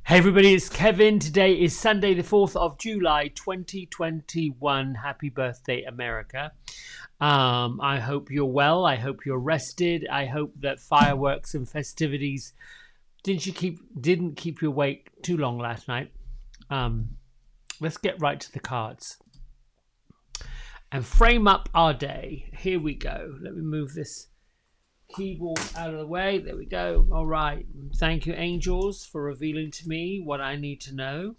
Hey everybody, it's Kevin. Today is Sunday the 4th of July 2021. Happy birthday, America. I hope you're well. I hope you're rested. I hope that fireworks and festivities didn't keep you awake too long last night. Let's get right to the cards and frame up our day. Here we go. Let me move this keyboard out of the way. There we go. All right. Thank you, angels, for revealing to me what I need to know.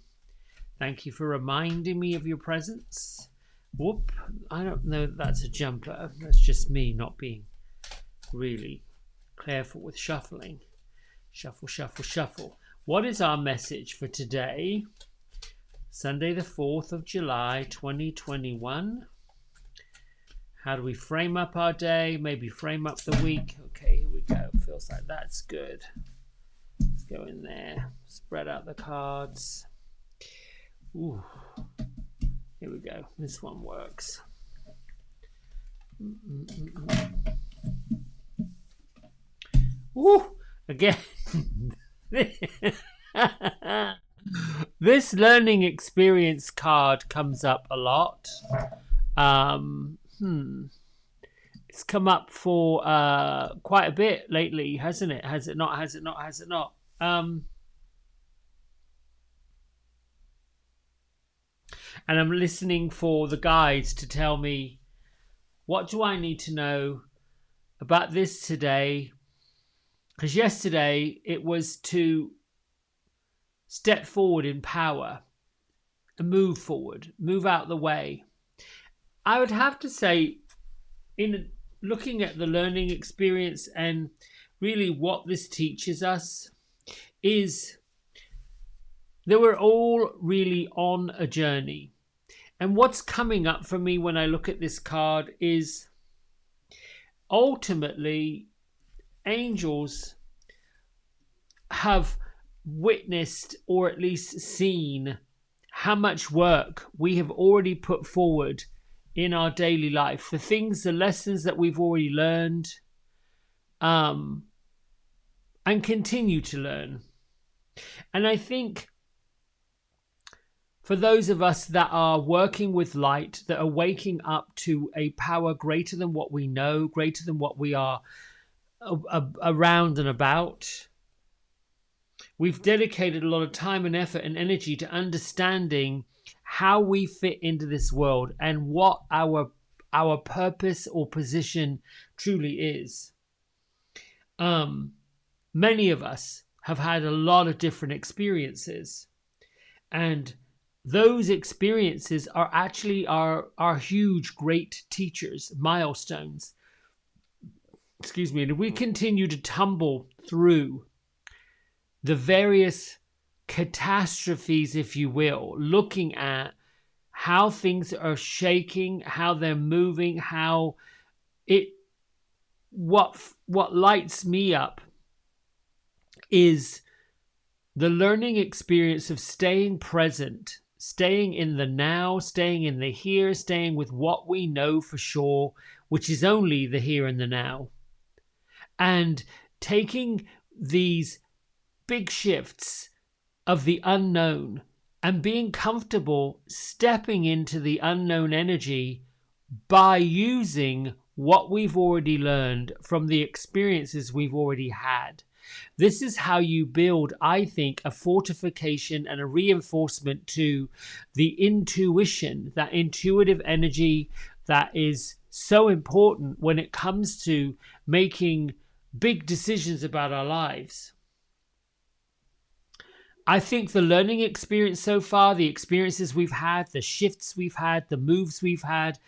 Thank you for reminding me of your presence. Whoop. I don't know that that's a jumper. That's just me not being really careful with shuffling. Shuffle, shuffle, shuffle. What is our message for today? Sunday the 4th of July 2021. How do we frame up our day? Maybe frame up the week. Okay, here we go. Feels like that's good. Let's go in there. Spread out the cards. Ooh. Here we go. This one works. Ooh. Again. This learning experience card comes up a lot. It's come up for quite a bit lately, hasn't it? Has it not? Has it not? Has it not? And I'm listening for the guides to tell me, what do I need to know about this today? Because yesterday it was to step forward in power and move forward, move out the way. I would have to say, in looking at the learning experience and really what this teaches us, is that we're all really on a journey. And what's coming up for me when I look at this card is ultimately angels have witnessed, or at least seen, how much work we have already put forward in our daily life, the lessons that we've already learned, and continue to learn. And I think for those of us that are working with light, that are waking up to a power greater than what we know, greater than what we are around and about, we've dedicated a lot of time and effort and energy to understanding how we fit into this world and what our purpose or position truly is. Many of us have had a lot of different experiences, and those experiences are actually our huge, great teachers, milestones. Excuse me. And if we continue to tumble through the various catastrophes, if you will, looking at how things are shaking, how they're moving, what lights me up is the learning experience of staying present, staying in the now, staying in the here, staying with what we know for sure, which is only the here and the now, and taking these big shifts of the unknown and being comfortable stepping into the unknown energy by using what we've already learned from the experiences we've already had. This is how you build, I think, a fortification and a reinforcement to the intuition, that intuitive energy that is so important when it comes to making big decisions about our lives. I think the learning experience so far, the experiences we've had, the shifts we've had, the moves we've had,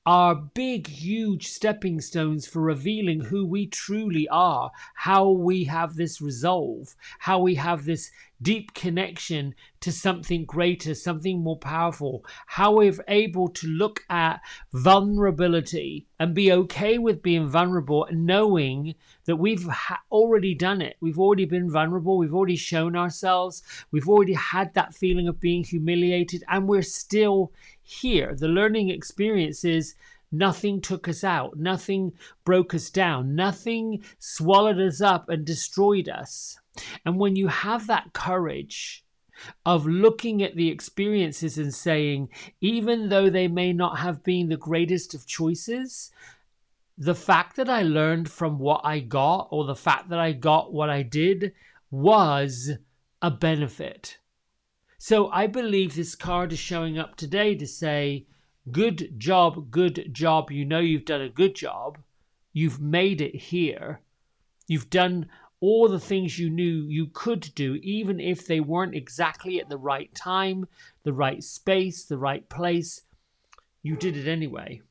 are big, huge stepping stones for revealing who we truly are, how we have this resolve, how we have this deep connection to something greater, something more powerful, how we're able to look at vulnerability and be okay with being vulnerable and knowing that we've already done it. We've already been vulnerable. We've already shown ourselves. We've already had that feeling of being humiliated, and we're still here. The learning experience is nothing took us out. Nothing broke us down. Nothing swallowed us up and destroyed us. And when you have that courage of looking at the experiences and saying, even though they may not have been the greatest of choices, the fact that I learned from what I got, or the fact that I got what I did, was a benefit. So I believe this card is showing up today to say, good job, good job. You know you've done a good job. You've made it here. You've done all the things you knew you could do, even if they weren't exactly at the right time, the right space, the right place. You did it anyway.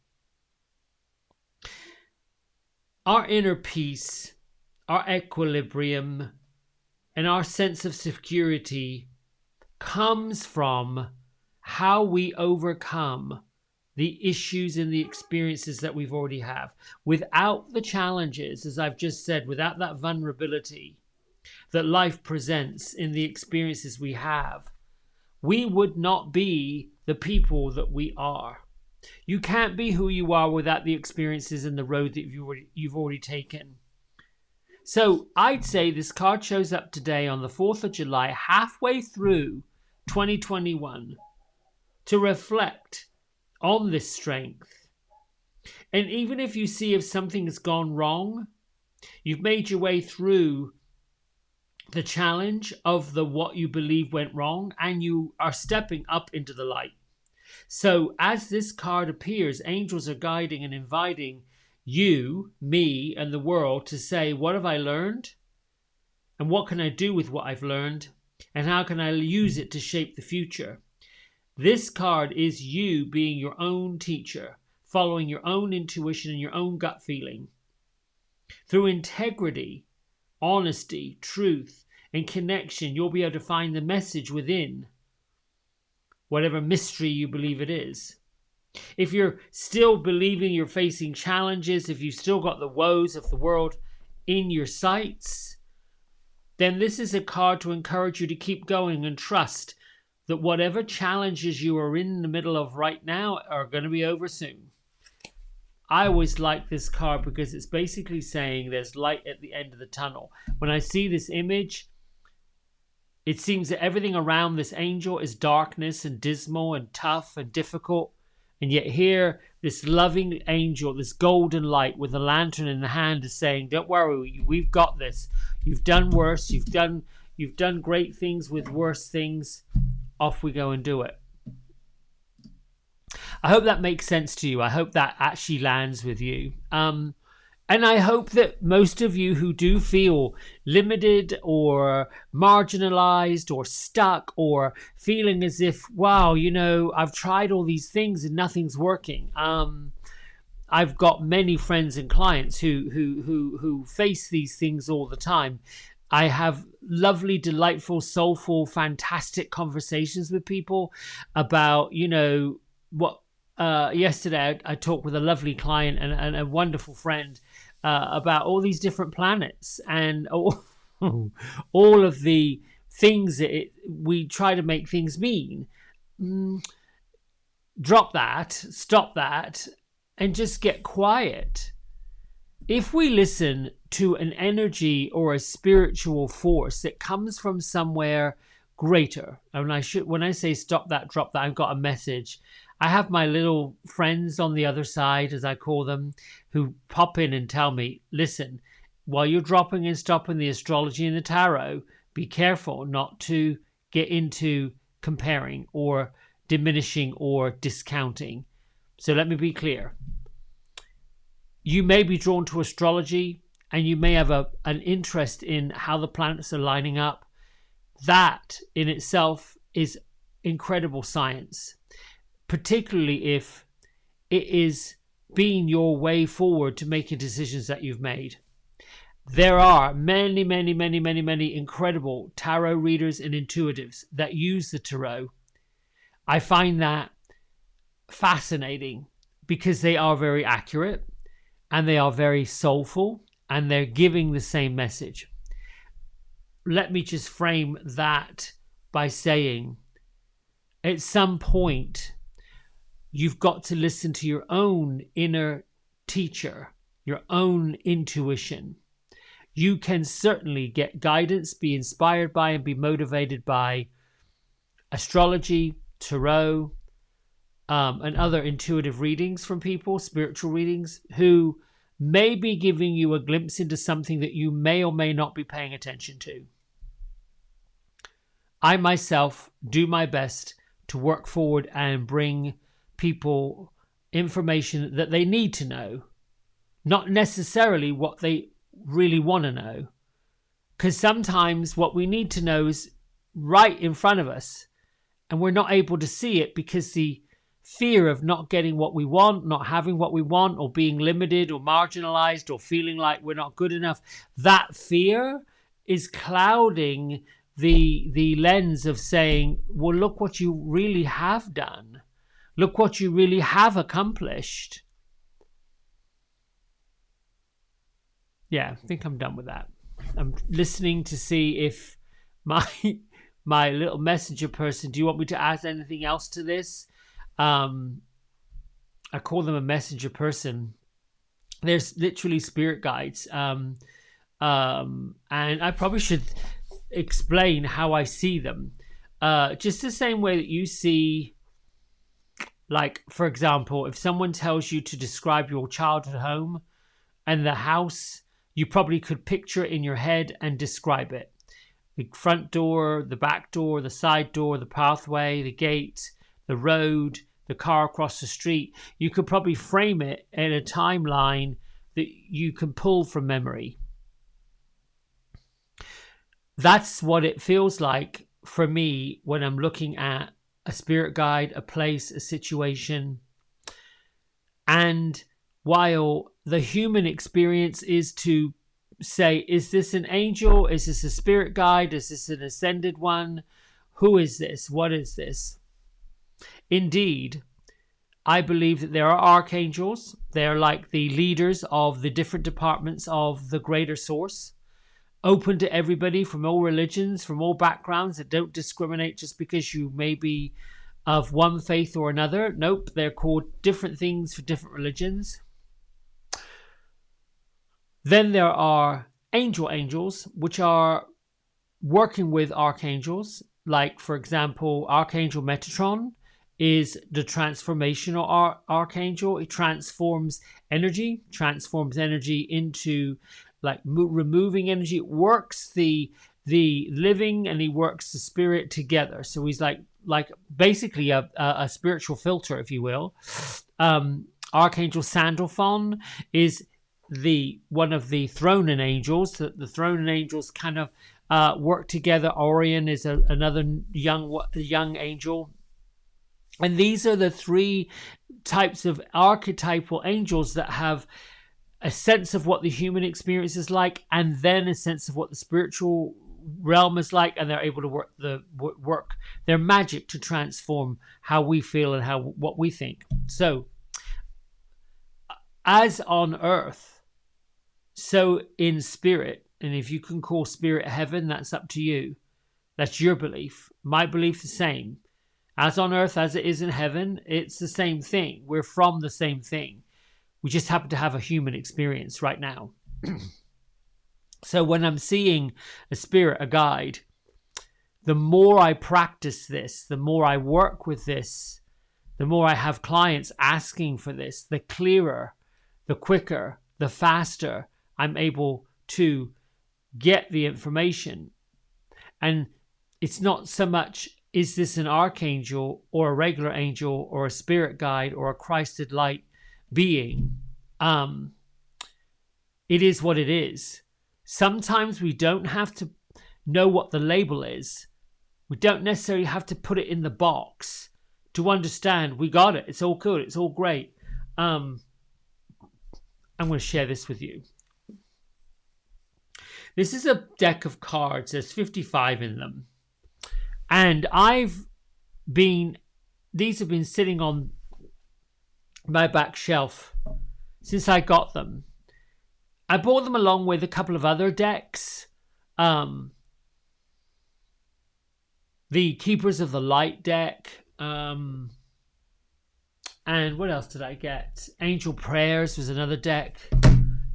Our inner peace, our equilibrium, and our sense of security comes from how we overcome the issues and the experiences that we've already have. Without the challenges, as I've just said, without that vulnerability that life presents in the experiences we have, we would not be the people that we are. You can't be who you are without the experiences and the road that you've already taken. So I'd say this card shows up today on the 4th of July, halfway through 2021, to reflect on this strength. And even if you see if something has gone wrong, you've made your way through the challenge of what you believe went wrong, and you are stepping up into the light. So as this card appears, angels are guiding and inviting you, me, and the world to say, what have I learned? And what can I do with what I've learned? And how can I use it to shape the future? This card is you being your own teacher, following your own intuition and your own gut feeling. Through integrity, honesty, truth, and connection, you'll be able to find the message within whatever mystery you believe it is. If you're still believing you're facing challenges, if you've still got the woes of the world in your sights, then this is a card to encourage you to keep going and trust that whatever challenges you are in the middle of right now are going to be over soon. I always like this card because it's basically saying there's light at the end of the tunnel. When I see this image, it seems that everything around this angel is darkness and dismal and tough and difficult. And yet here, this loving angel, this golden light with a lantern in the hand is saying, don't worry, we've got this. You've done worse. You've done great things with worse things. Off we go and do it. I hope that makes sense to you. I hope that actually lands with you. And I hope that most of you who do feel limited or marginalized or stuck or feeling as if, wow, you know, I've tried all these things and nothing's working. I've got many friends and clients who face these things all the time. I have lovely, delightful, soulful, fantastic conversations with people about, you know, what yesterday I talked with a lovely client and a wonderful friend about all these different planets and all of the things that we try to make things mean. Drop that, stop that, and just get quiet. If we listen to an energy or a spiritual force that comes from somewhere greater, and when I say stop that, drop that, I've got a message. I have my little friends on the other side, as I call them, who pop in and tell me, listen, while you're dropping and stopping the astrology and the tarot, be careful not to get into comparing or diminishing or discounting. So let me be clear. You may be drawn to astrology and you may have an interest in how the planets are lining up. That in itself is incredible science, particularly if it is being your way forward to making decisions that you've made. There are many, many, many, many, many incredible tarot readers and intuitives that use the tarot. I find that fascinating because they are very accurate and they are very soulful and they're giving the same message. Let me just frame that by saying at some point, you've got to listen to your own inner teacher, your own intuition. you can certainly get guidance, be inspired by, and be motivated by astrology, tarot, and other intuitive readings from people, spiritual readings, who may be giving you a glimpse into something that you may or may not be paying attention to. I myself do my best to work forward and bring people information that they need to know, not necessarily what they really want to know. Because sometimes what we need to know is right in front of us, and we're not able to see it because the fear of not getting what we want, not having what we want, or being limited or marginalized or feeling like we're not good enough, that fear is clouding the lens of saying, well, look what you really have done. Look what you really have accomplished. Yeah, I think I'm done with that. I'm listening to see if my little messenger person, do you want me to add anything else to this? I call them a messenger person. There's literally spirit guides. And I probably should explain how I see them. Just the same way that you see, like, for example, if someone tells you to describe your childhood home and the house, you probably could picture it in your head and describe it. The front door, the back door, the side door, the pathway, the gate, the road, the car across the street. You could probably frame it in a timeline that you can pull from memory. That's what it feels like for me when I'm looking at a spirit guide, a place, a situation. And while the human experience is to say, is this an angel? Is this a spirit guide? Is this an ascended one? Who is this? What is this? Indeed, I believe that there are archangels. They're like the leaders of the different departments of the greater source, open to everybody from all religions, from all backgrounds, that don't discriminate just because you may be of one faith or another. Nope, they're called different things for different religions. Then there are angels, which are working with archangels. Like, for example, Archangel Metatron is the transformational archangel. It transforms energy into, like, removing energy. It works the living and he works the spirit together. So he's like basically a spiritual filter, if you will. Archangel Sandalphon is one of the Thronen angels. The Thronen angels kind of work together. Orion is another young angel. And these are the three types of archetypal angels that have a sense of what the human experience is like, and then a sense of what the spiritual realm is like, and they're able to work their magic to transform how we feel and what we think. So, as on earth, so in spirit, and if you can call spirit heaven, that's up to you. That's your belief. My belief, the same. As on earth, as it is in heaven, it's the same thing. We're from the same thing. We just happen to have a human experience right now. So when I'm seeing a spirit, a guide, the more I practice this, the more I work with this, the more I have clients asking for this, the clearer, the quicker, the faster I'm able to get the information. And it's not so much, is this an archangel or a regular angel or a spirit guide or a Christed light being? It is what it is. Sometimes we don't have to know what the label is. We don't necessarily have to put it in the box to understand we got it. It's all good. It's all great. I'm going to share this with you. This is a deck of cards. There's 55 in them. And these have been sitting on my back shelf since I got them. I bought them along with a couple of other decks. The Keepers of the Light deck. And what else did I get? Angel Prayers was another deck.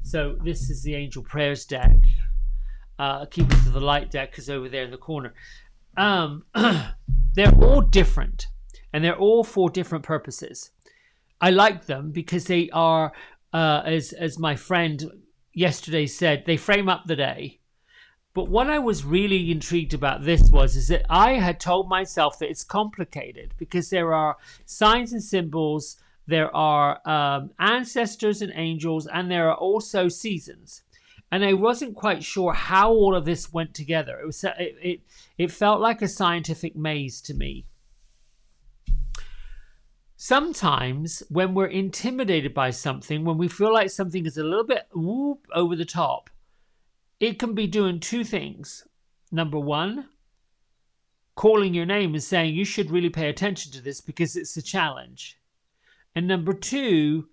So this is the Angel Prayers deck. Keepers of the Light deck is over there in the corner. They're all different, and they're all for different purposes. I like them because they are, as my friend yesterday said, they frame up the day. But what I was really intrigued about this is that I had told myself that it's complicated because there are signs and symbols, there are ancestors and angels, and there are also seasons. And I wasn't quite sure how all of this went together. It felt like a scientific maze to me. Sometimes when we're intimidated by something, when we feel like something is a little bit over the top, it can be doing two things. Number one, calling your name and saying you should really pay attention to this because it's a challenge. And number two,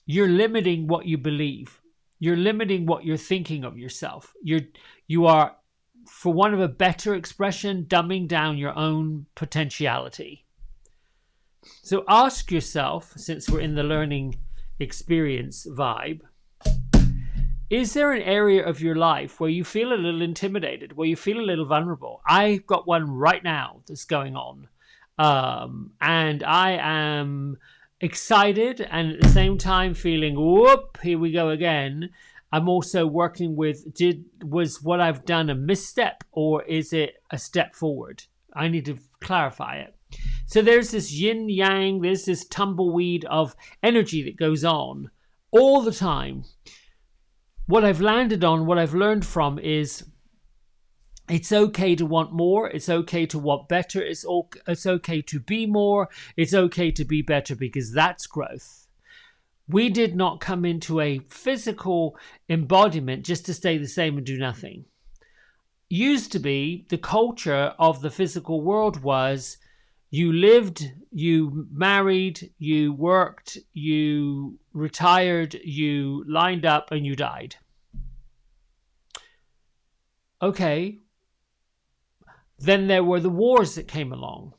you're limiting what you believe. You're limiting what you're thinking of yourself. You are, for want of a better expression, dumbing down your own potentiality. So ask yourself, since we're in the learning experience vibe, is there an area of your life where you feel a little intimidated, where you feel a little vulnerable? I've got one right now that's going on. And I am excited and at the same time feeling, whoop, here we go again. I'm also working with, was what I've done a misstep or is it a step forward? I need to clarify it. So there's this yin yang, there's this tumbleweed of energy that goes on all the time. What I've landed on, what I've learned from is it's okay to want more. It's okay to want better. It's okay to be more. It's okay to be better because that's growth. We did not come into a physical embodiment just to stay the same and do nothing. Used to be, the culture of the physical world was you lived, you married, you worked, you retired, you lined up, and you died. Okay. Then there were the wars that came along.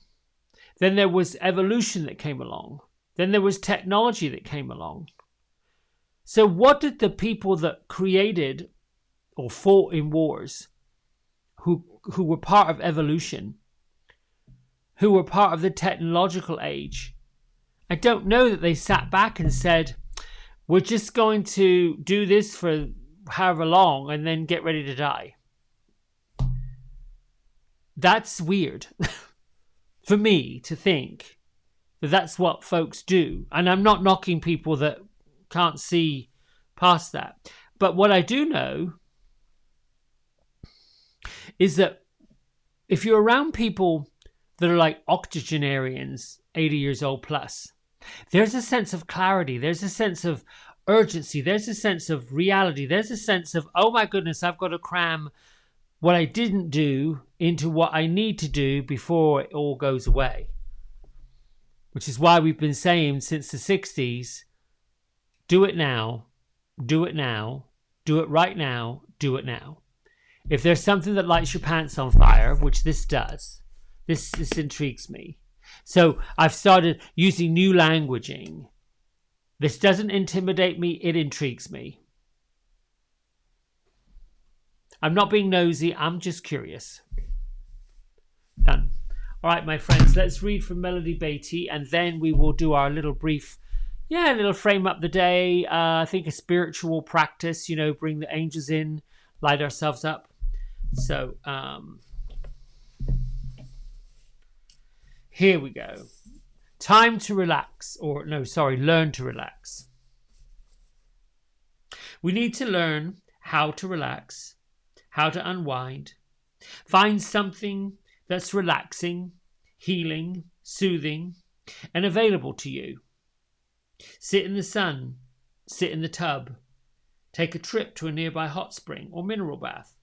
Then there was evolution that came along. Then there was technology that came along. So what did the people that created or fought in wars, who were part of evolution, who were part of the technological age, I don't know that they sat back and said, we're just going to do this for however long and then get ready to die. That's weird for me to think that that's what folks do. And I'm not knocking people that can't see past that. But what I do know is that if you're around people that are like octogenarians, 80 years old plus, there's a sense of clarity. There's a sense of urgency. There's a sense of reality. There's a sense of, oh my goodness, I've got to cram what I didn't do into what I need to do before it all goes away. Which is why we've been saying since the 60s, do it now, do it now, do it right now, do it now. If there's something that lights your pants on fire, which this does, this intrigues me. So I've started using new languaging. This doesn't intimidate me, it intrigues me. I'm not being nosy, I'm just curious. Done. All right, my friends, let's read from Melody Beattie and then we will do our little brief, little frame up the day. I think a spiritual practice, bring the angels in, light ourselves up. So, here we go. Time to relax, learn to relax. We need to learn how to relax, how to unwind. Find something that's relaxing, healing, soothing, and available to you. Sit in the sun, sit in the tub, take a trip to a nearby hot spring or mineral bath.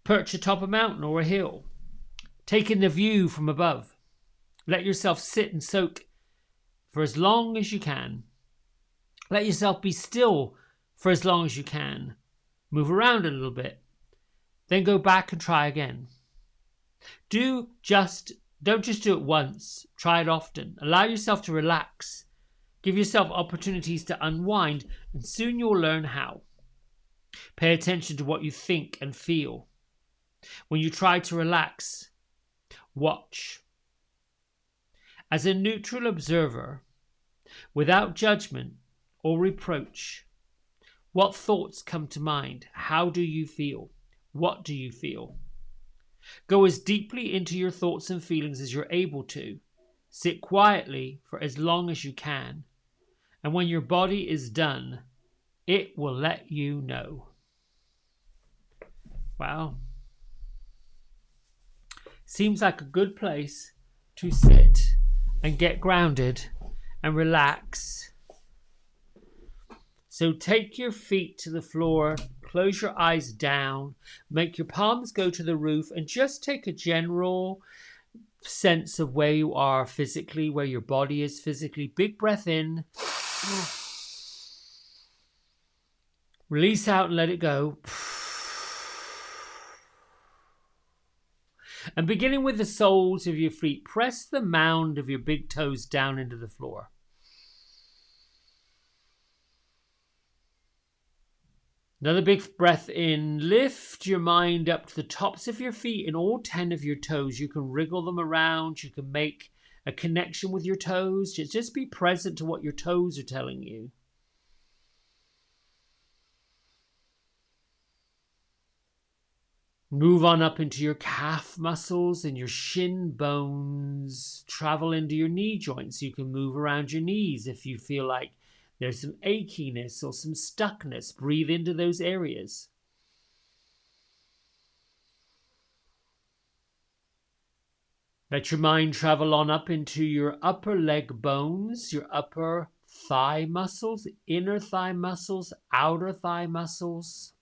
Perch atop a mountain or a hill. Take in the view from above. Let yourself sit and soak for as long as you can. Let yourself be still for as long as you can. Move around a little bit. Then go back and try again. Don't just do it once. Try it often. Allow yourself to relax. Give yourself opportunities to unwind, and soon you'll learn how. Pay attention to what you think and feel. When you try to relax, watch. As a neutral observer, without judgment or reproach, what thoughts come to mind? How do you feel? What do you feel? Go as deeply into your thoughts and feelings as you're able to. Sit quietly for as long as you can. And when your body is done, it will let you know. Wow. Seems like a good place to sit and get grounded and relax. So take your feet to the floor, close your eyes down, make your palms go to the roof, and just take a general sense of where you are physically, where your body is physically. Big breath in. Release out and let it go. And beginning with the soles of your feet, press the mound of your big toes down into the floor. Another big breath in. Lift your mind up to the tops of your feet and all 10 of your toes. You can wriggle them around. You can make a connection with your toes. Just be present to what your toes are telling you. Move on up into your calf muscles and your shin bones. Travel into your knee joints. You can move around your knees if you feel like there's some achiness or some stuckness. Breathe into those areas. Let your mind travel on up into your upper leg bones, your upper thigh muscles, inner thigh muscles, outer thigh muscles.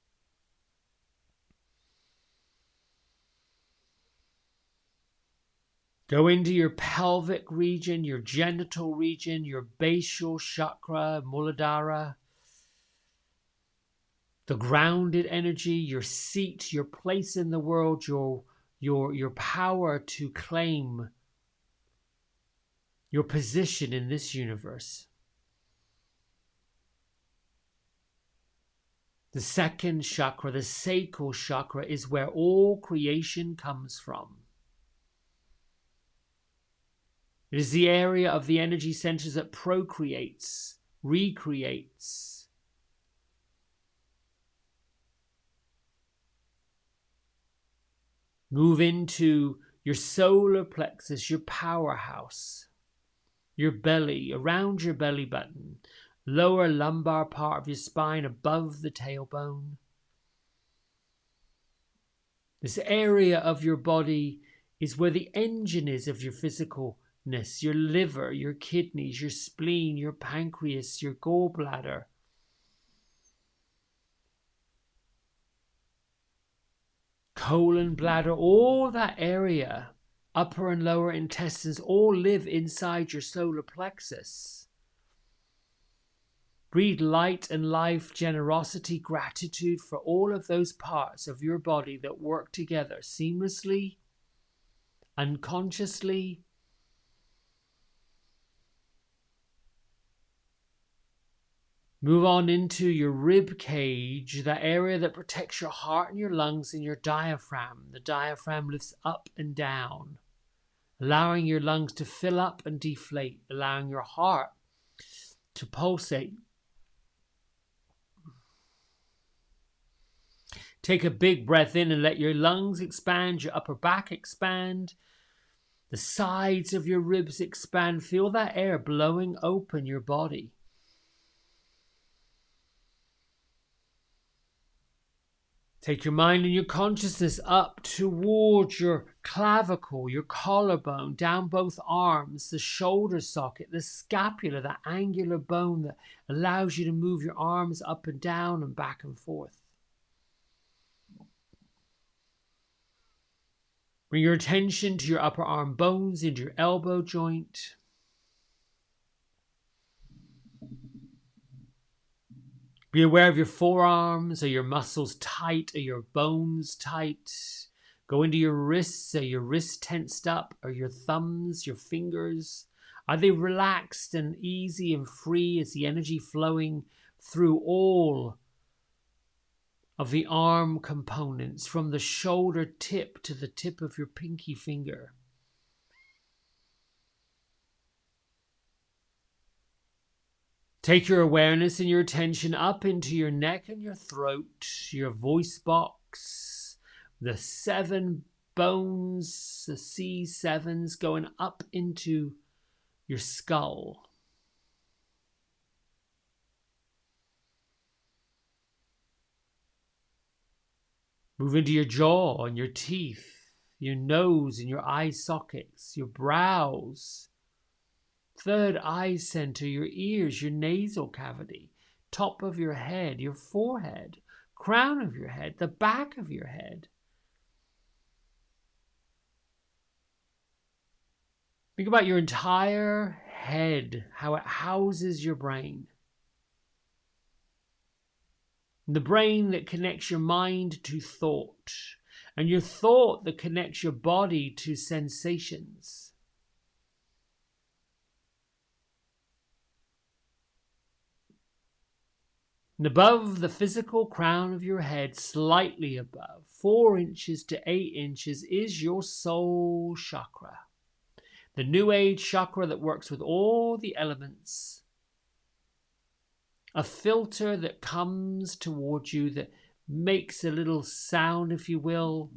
Go into your pelvic region, your genital region, your basal chakra, Muladhara. The grounded energy, your seat, your place in the world, your power to claim your position in this universe. The second chakra, the sacral chakra, is where all creation comes from. It is the area of the energy centers that procreates, recreates. Move into your solar plexus, your powerhouse, your belly, around your belly button, lower lumbar part of your spine above the tailbone. This area of your body is where the engine is of your physicalness, your liver, your kidneys, your spleen, your pancreas, your gallbladder. Colon, bladder, all that area, upper and lower intestines, all live inside your solar plexus. Breathe light and life, generosity, gratitude for all of those parts of your body that work together seamlessly, unconsciously. Move on into your rib cage, that area that protects your heart and your lungs and your diaphragm. The diaphragm lifts up and down, allowing your lungs to fill up and deflate, allowing your heart to pulsate. Take a big breath in and let your lungs expand, your upper back expand, the sides of your ribs expand. Feel that air blowing open your body. Take your mind and your consciousness up towards your clavicle, your collarbone, down both arms, the shoulder socket, the scapula, that angular bone that allows you to move your arms up and down and back and forth. Bring your attention to your upper arm bones, into your elbow joint. Be aware of your forearms. Are your muscles tight? Are your bones tight? Go into your wrists. Are your wrists tensed up? Are your thumbs, your fingers, are they relaxed and easy and free? Is the energy flowing through all of the arm components, from the shoulder tip to the tip of your pinky finger. Take your awareness and your attention up into your neck and your throat, your voice box, the 7 bones, the C7s going up into your skull. Move into your jaw and your teeth, your nose and your eye sockets, your brows, third eye center, your ears, your nasal cavity, top of your head, your forehead, crown of your head, the back of your head. Think about your entire head, how it houses your brain. The brain that connects your mind to thought, and your thought that connects your body to sensations. And above the physical crown of your head, slightly above, 4 inches to 8 inches, is your soul chakra. The New Age chakra that works with all the elements. A filter that comes towards you that makes a little sound, if you will,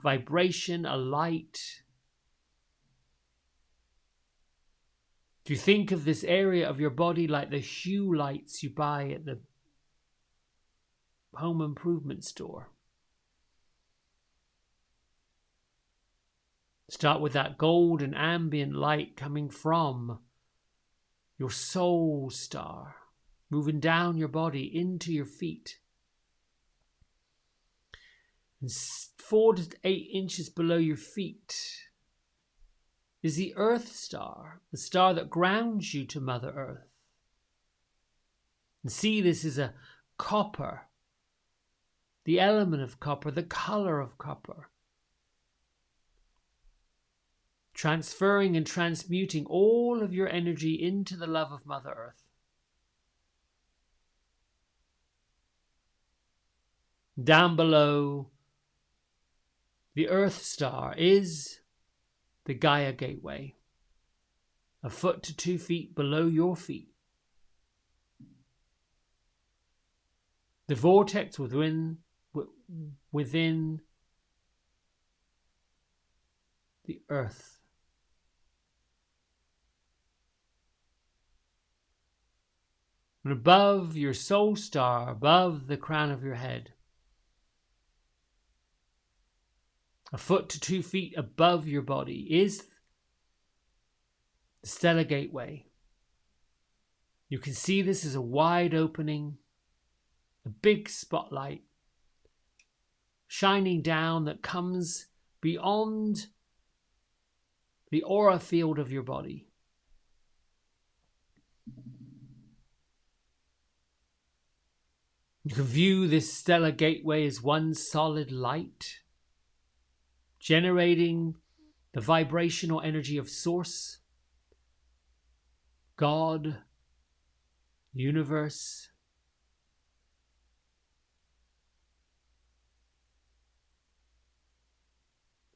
vibration, a light. If you think of this area of your body like the hue lights you buy at the home improvement store. Start with that golden ambient light coming from your soul star, moving down your body into your feet. And 4 to 8 inches below your feet is the Earth Star, the star that grounds you to Mother Earth. And see this is a copper, the element of copper, the color of copper. Transferring and transmuting all of your energy into the love of Mother Earth. Down below the Earth Star is the Gaia Gateway, 1 foot to 2 feet below your feet. The vortex within the earth. And above your soul star, above the crown of your head, 1 foot to 2 feet above your body, is the Stellar Gateway. You can see this as a wide opening, a big spotlight shining down that comes beyond the aura field of your body. You can view this stellar gateway as one solid light, generating the vibrational energy of Source, God, universe.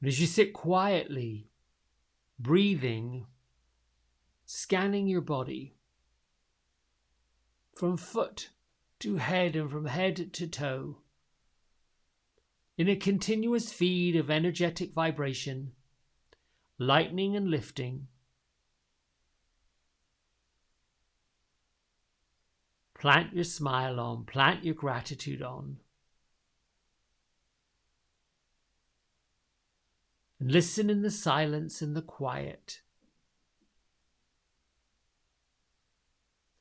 And as you sit quietly, breathing, scanning your body from foot to head and from head to toe, in a continuous feed of energetic vibration, lightening and lifting, plant your smile on, plant your gratitude on, and listen in the silence and the quiet,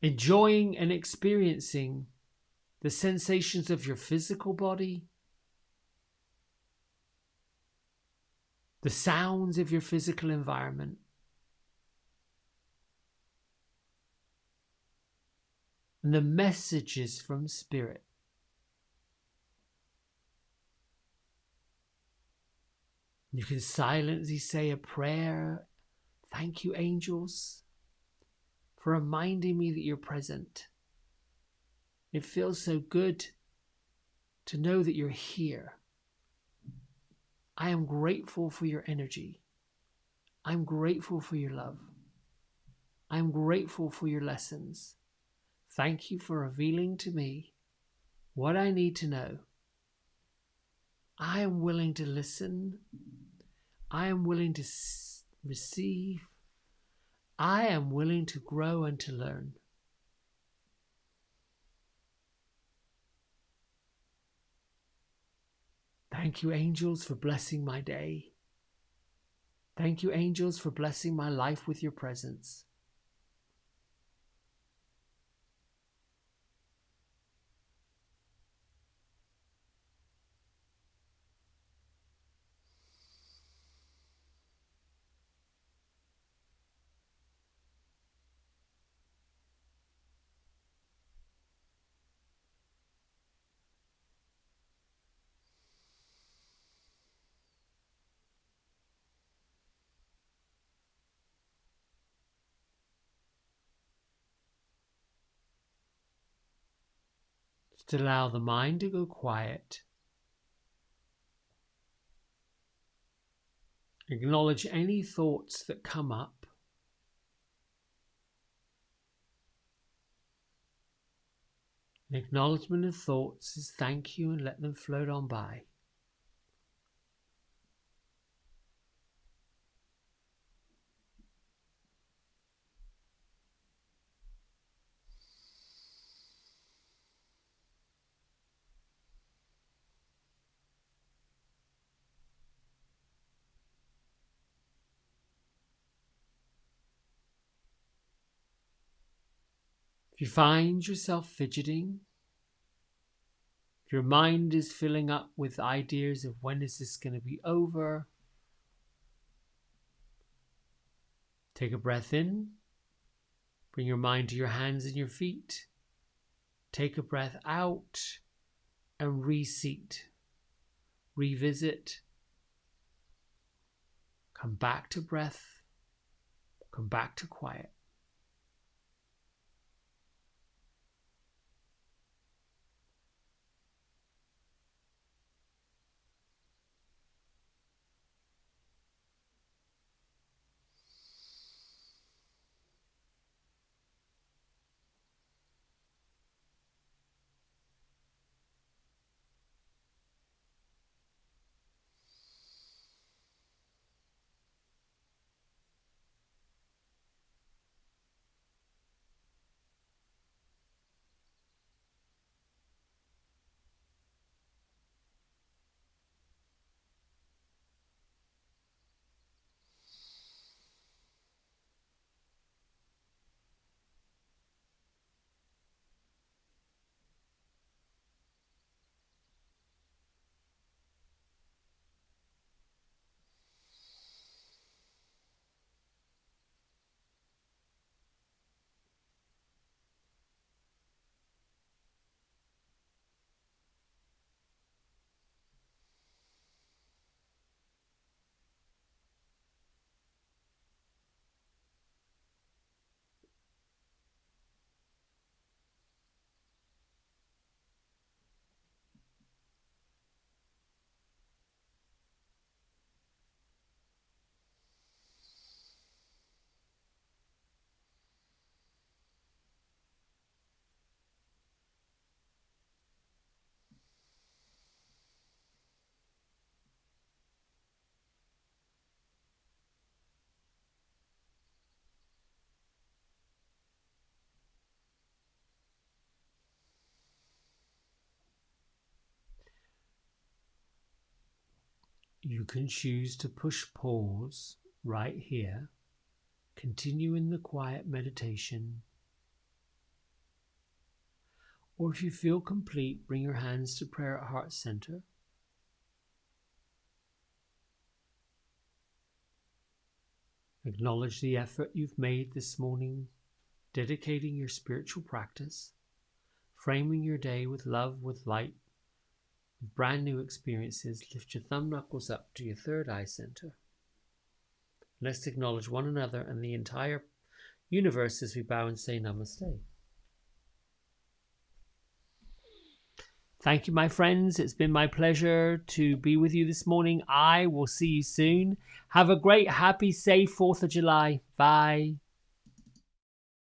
enjoying and experiencing the sensations of your physical body, the sounds of your physical environment, and the messages from Spirit. You can silently say a prayer. Thank you, angels, for reminding me that you're present. It feels so good to know that you're here. I am grateful for your energy. I'm grateful for your love. I'm grateful for your lessons. Thank you for revealing to me what I need to know. I am willing to listen. I am willing to receive. I am willing to grow and to learn. Thank you, angels, for blessing my day. Thank you, angels, for blessing my life with your presence. Just allow the mind to go quiet. Acknowledge any thoughts that come up. An acknowledgement of thoughts is thank you and let them float on by. If you find yourself fidgeting, if your mind is filling up with ideas of when is this going to be over, take a breath in, bring your mind to your hands and your feet, take a breath out and reseat, revisit, come back to breath, come back to quiet. You can choose to push pause right here, continue in the quiet meditation, or if you feel complete, bring your hands to prayer at heart center. Acknowledge the effort you've made this morning, dedicating your spiritual practice, framing your day with love, with light, with brand new experiences. Lift your thumb knuckles up to your third eye center. Let's acknowledge one another and the entire universe as we bow and say namaste. Thank you, my friends. It's been my pleasure to be with you this morning. I will see you soon. Have a great, happy, safe 4th of July. Bye.